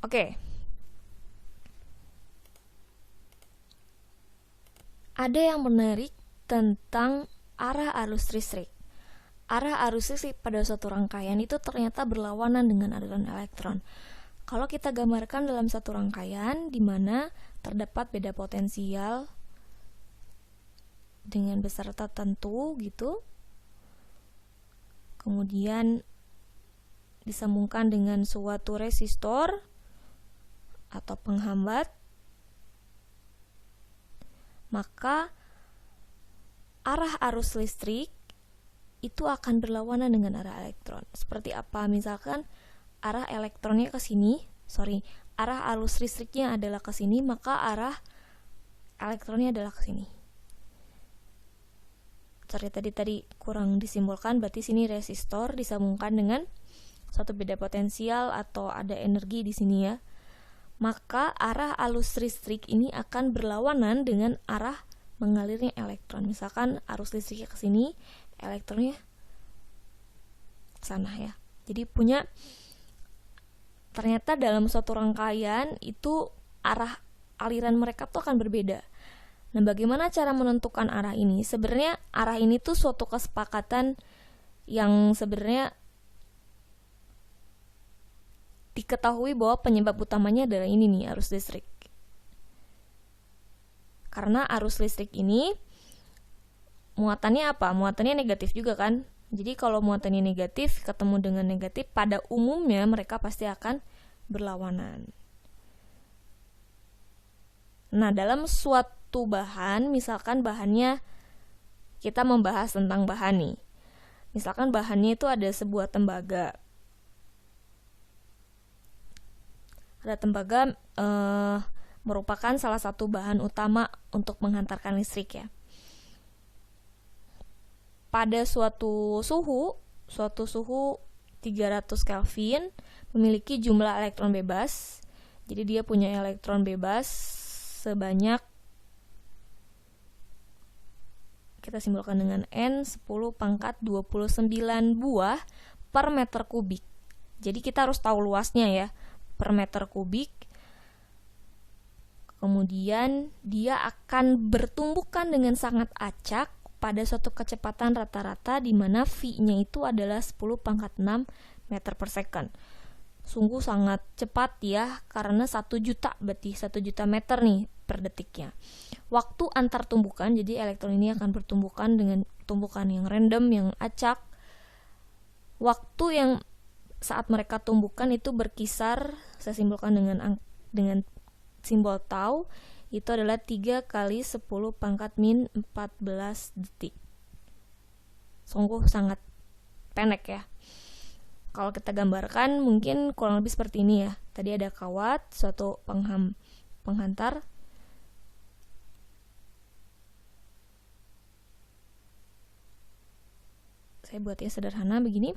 Oke. Ada yang menarik tentang arah arus listrik. Arah arus listrik pada suatu rangkaian itu ternyata berlawanan dengan aliran elektron. Kalau kita gambarkan dalam satu rangkaian di mana terdapat beda potensial dengan besar tertentu gitu, kemudian disambungkan dengan suatu resistor atau penghambat, maka arah arus listrik itu akan berlawanan dengan arah elektron. Seperti apa? Misalkan arah elektronnya ke sini, arah arus listriknya adalah ke sini, maka arah elektronnya adalah ke sini. Tadi kurang disimbolkan, berarti sini resistor disambungkan dengan suatu beda potensial atau ada energi di sini ya. Maka arah arus listrik ini akan berlawanan dengan arah mengalirnya elektron. Misalkan arus listriknya ke sini, elektronnya ke sana ya. Jadi ternyata dalam suatu rangkaian itu arah aliran mereka tuh akan berbeda. Nah, bagaimana cara menentukan arah ini? Sebenarnya arah ini tuh suatu kesepakatan yang sebenarnya diketahui bahwa penyebab utamanya adalah ini nih, arus listrik. Karena arus listrik ini muatannya apa? Muatannya negatif juga kan? Jadi kalau muatannya negatif ketemu dengan negatif, pada umumnya mereka pasti akan berlawanan. Nah, dalam suatu bahan, misalkan bahannya, kita membahas tentang bahan nih. Misalkan bahannya itu ada sebuah tembaga. Ada tembaga merupakan salah satu bahan utama untuk menghantarkan listrik ya. Pada suatu suhu 300 Kelvin memiliki jumlah elektron bebas. Jadi dia punya elektron bebas sebanyak, kita simbolkan dengan N 10 pangkat 29 buah per meter kubik. Jadi kita harus tahu luasnya ya, per meter kubik. Kemudian dia akan bertumbukan dengan sangat acak pada suatu kecepatan rata-rata di mana V-nya itu adalah 10 pangkat 6 meter per second. Sungguh sangat cepat ya, karena 1 juta, berarti 1 juta meter nih per detiknya. Waktu antar tumbukan, jadi elektron ini akan bertumbukan dengan tumbukan yang random, yang acak. Waktu yang saat mereka tumbukan itu berkisar, saya simbolkan dengan simbol tau, itu adalah 3 kali 10 pangkat min 14 detik. Sungguh sangat pendek ya. Kalau kita gambarkan mungkin kurang lebih seperti ini ya. Tadi ada kawat, suatu penghantar. Saya buatnya sederhana begini.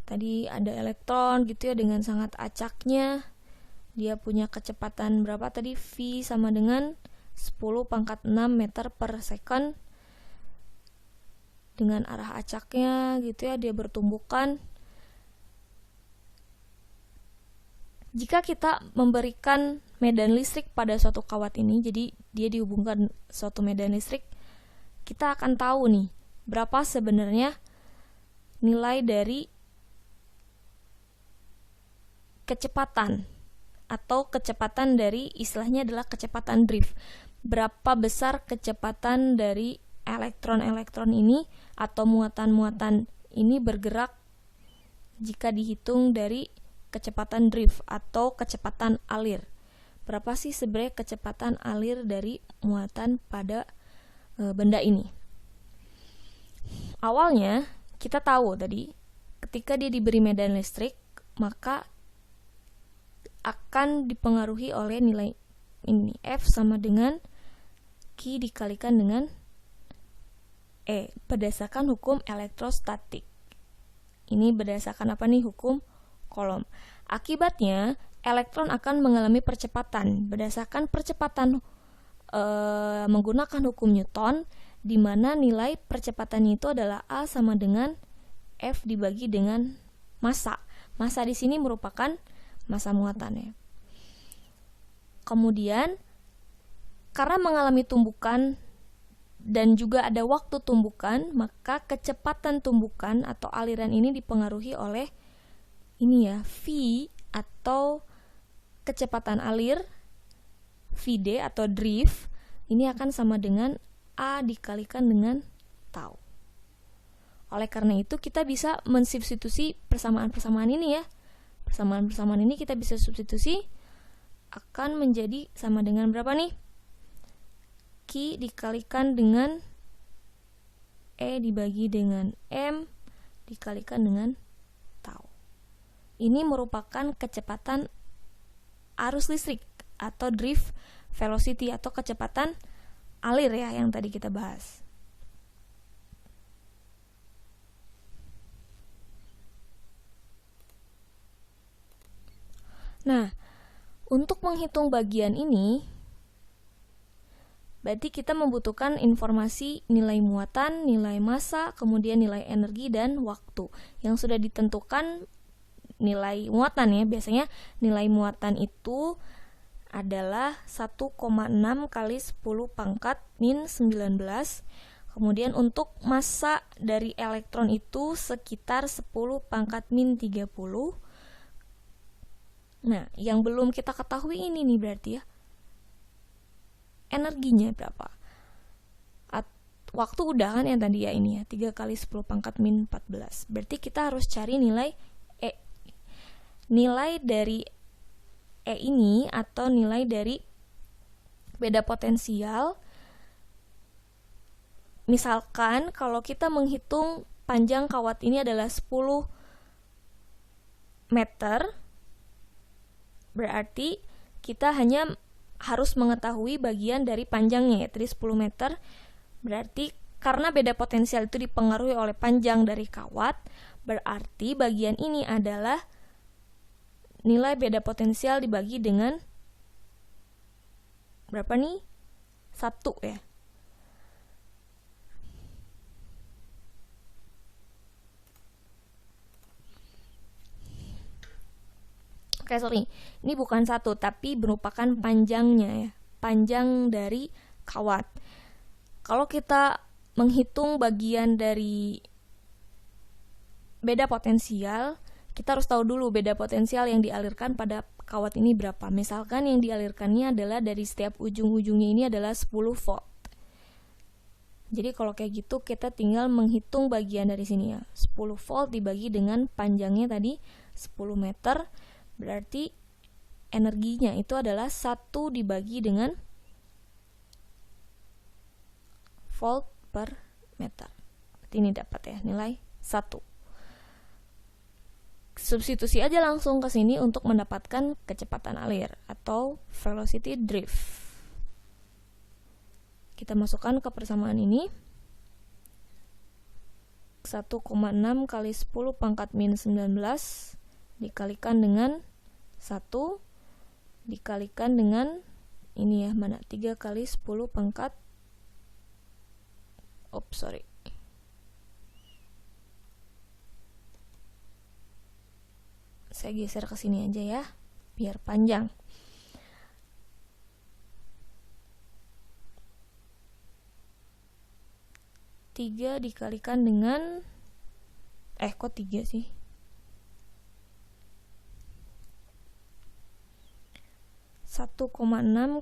Tadi ada elektron gitu ya, dengan sangat acaknya. Dia punya kecepatan berapa tadi? V sama dengan 10 pangkat 6 meter per second. Dengan arah acaknya gitu ya, dia bertumbukan. Jika kita memberikan medan listrik pada suatu kawat ini, jadi dia dihubungkan suatu medan listrik, kita akan tahu nih berapa sebenarnya nilai dari kecepatan, atau kecepatan dari, istilahnya adalah kecepatan drift. Berapa besar kecepatan dari elektron-elektron ini atau muatan-muatan ini bergerak jika dihitung dari kecepatan drift atau kecepatan alir. Berapa sih sebenarnya kecepatan alir dari muatan pada benda ini? Awalnya kita tahu tadi, ketika dia diberi medan listrik, maka akan dipengaruhi oleh nilai ini, F sama dengan Q dikalikan dengan E, berdasarkan hukum elektrostatik. Ini berdasarkan apa nih? Hukum Coulomb. Akibatnya elektron akan mengalami percepatan berdasarkan percepatan menggunakan hukum Newton, di mana nilai percepatannya itu adalah A sama dengan F dibagi dengan massa. Massa di sini merupakan massa muatannya. Kemudian karena mengalami tumbukan dan juga ada waktu tumbukan, maka kecepatan tumbukan atau aliran ini dipengaruhi oleh ini ya, V atau kecepatan alir, Vd atau drift, ini akan sama dengan A dikalikan dengan tau. Oleh karena itu kita bisa mensubstitusi persamaan-persamaan ini ya. Persamaan-persamaan ini kita bisa substitusi akan menjadi sama dengan berapa nih? Q dikalikan dengan E dibagi dengan M dikalikan dengan tau. Ini merupakan kecepatan arus listrik atau drift velocity atau kecepatan alir ya yang tadi kita bahas. Nah, untuk menghitung bagian ini berarti kita membutuhkan informasi nilai muatan, nilai massa, kemudian nilai energi dan waktu. Yang sudah ditentukan nilai muatan ya. Biasanya nilai muatan itu adalah 1,6 kali 10 pangkat min 19. Kemudian untuk massa dari elektron itu sekitar 10 pangkat min 30. Nah, yang belum kita ketahui ini nih berarti ya. Energinya berapa? Waktu udah kan yang tadi ya ini ya, 3 kali 10 pangkat min 14. Berarti kita harus cari nilai E. Nilai dari E ini atau nilai dari beda potensial. Misalkan kalau kita menghitung panjang kawat ini adalah 10 meter, berarti kita hanya harus mengetahui bagian dari panjangnya ya, tadi 10 meter. Berarti karena beda potensial itu dipengaruhi oleh panjang dari kawat, berarti bagian ini adalah nilai beda potensial dibagi dengan berapa nih? 1 ya. Oke, sorry. Ini bukan 1, tapi merupakan panjangnya ya. Panjang dari kawat. Kalau kita menghitung bagian dari beda potensial, kita harus tahu dulu beda potensial yang dialirkan pada kawat ini berapa. Misalkan yang dialirkannya adalah dari setiap ujung-ujungnya ini adalah 10 volt. Jadi kalau kayak gitu kita tinggal menghitung bagian dari sini ya. 10 volt dibagi dengan panjangnya tadi 10 meter. Berarti energinya itu adalah 1 dibagi dengan volt per meter. Berarti ini dapat ya nilai 1. Substitusi aja langsung ke sini untuk mendapatkan kecepatan alir atau velocity drift. Kita masukkan ke persamaan ini. 1,6 kali 10 pangkat min 19 dikalikan dengan 1 dikalikan dengan ini ya, mana 3 kali 10 pangkat saya geser ke sini aja ya biar panjang. Tiga dikalikan dengan kok 3 sih? 1,6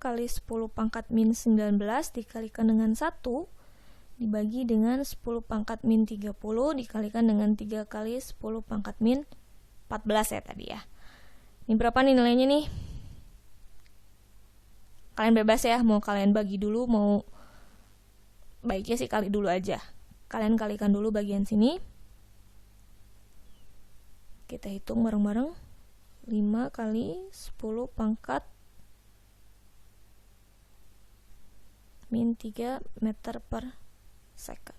kali 10 pangkat min 19 dikalikan dengan 1 dibagi dengan 10 pangkat min 30 dikalikan dengan 3 kali 10 pangkat min 14 ya tadi ya. Ini berapa nih nilainya nih? Kalian bebas ya, mau kalian bagi dulu, mau baiknya sih kali dulu aja. Kalian kalikan dulu bagian sini. Kita hitung bareng-bareng. 5 kali 10 pangkat min 3 meter per second.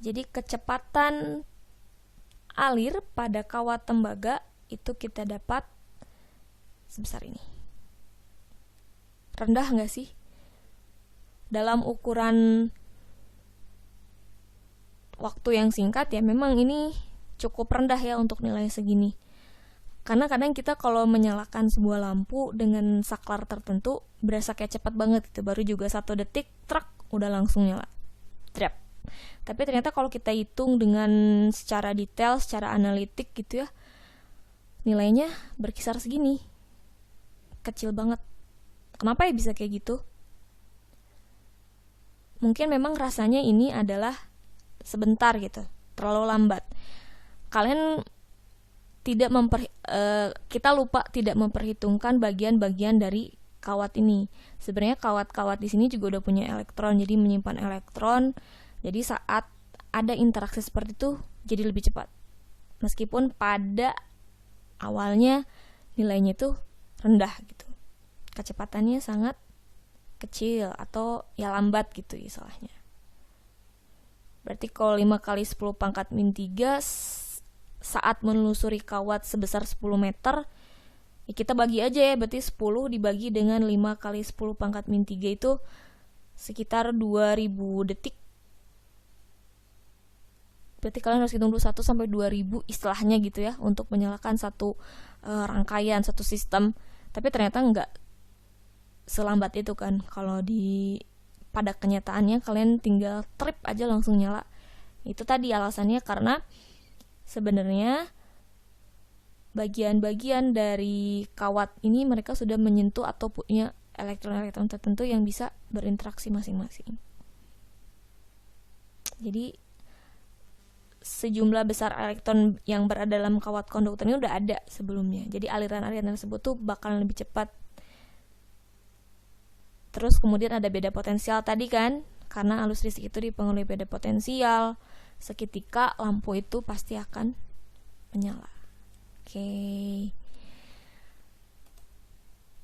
Jadi kecepatan alir pada kawat tembaga itu kita dapat sebesar ini. Rendah nggak sih? Dalam ukuran waktu yang singkat ya memang ini cukup rendah ya untuk nilai segini. Karena kadang kita kalau menyalakan sebuah lampu dengan saklar tertentu berasa kayak cepat banget gitu, baru juga 1 detik truk udah langsung nyala. Trap. Tapi ternyata kalau kita hitung dengan secara detail, secara analitik gitu ya, nilainya berkisar segini. Kecil banget. Kenapa ya bisa kayak gitu? Mungkin memang rasanya ini adalah sebentar gitu, terlalu lambat. Kalian kita lupa tidak memperhitungkan bagian-bagian dari kawat ini. Sebenarnya kawat-kawat di sini juga udah punya elektron, jadi menyimpan elektron. Jadi saat ada interaksi seperti itu jadi lebih cepat. Meskipun pada awalnya nilainya itu rendah gitu. Kecepatannya sangat kecil atau ya lambat gitu istilahnya. Berarti kalau 5 kali 10 pangkat min 3 saat menelusuri kawat sebesar 10 meter, ya kita bagi aja ya, berarti 10 dibagi dengan 5 kali 10 pangkat min 3 itu sekitar 2000 detik. Berarti kalian harus hitung dulu 1 sampai 2000 istilahnya gitu ya, untuk menyalakan satu rangkaian, satu sistem. Tapi ternyata enggak selambat itu kan. Kalau pada kenyataannya kalian tinggal trip aja langsung nyala. Itu tadi alasannya karena sebenarnya bagian-bagian dari kawat ini mereka sudah menyentuh atau punya elektron-elektron tertentu yang bisa berinteraksi masing-masing. Jadi sejumlah besar elektron yang berada dalam kawat konduktor ini udah ada sebelumnya. Jadi aliran-aliran tersebut tuh bakalan lebih cepat. Terus kemudian ada beda potensial tadi kan, karena arus listrik itu dipengaruhi beda potensial. Seketika lampu itu pasti akan menyala. Oke.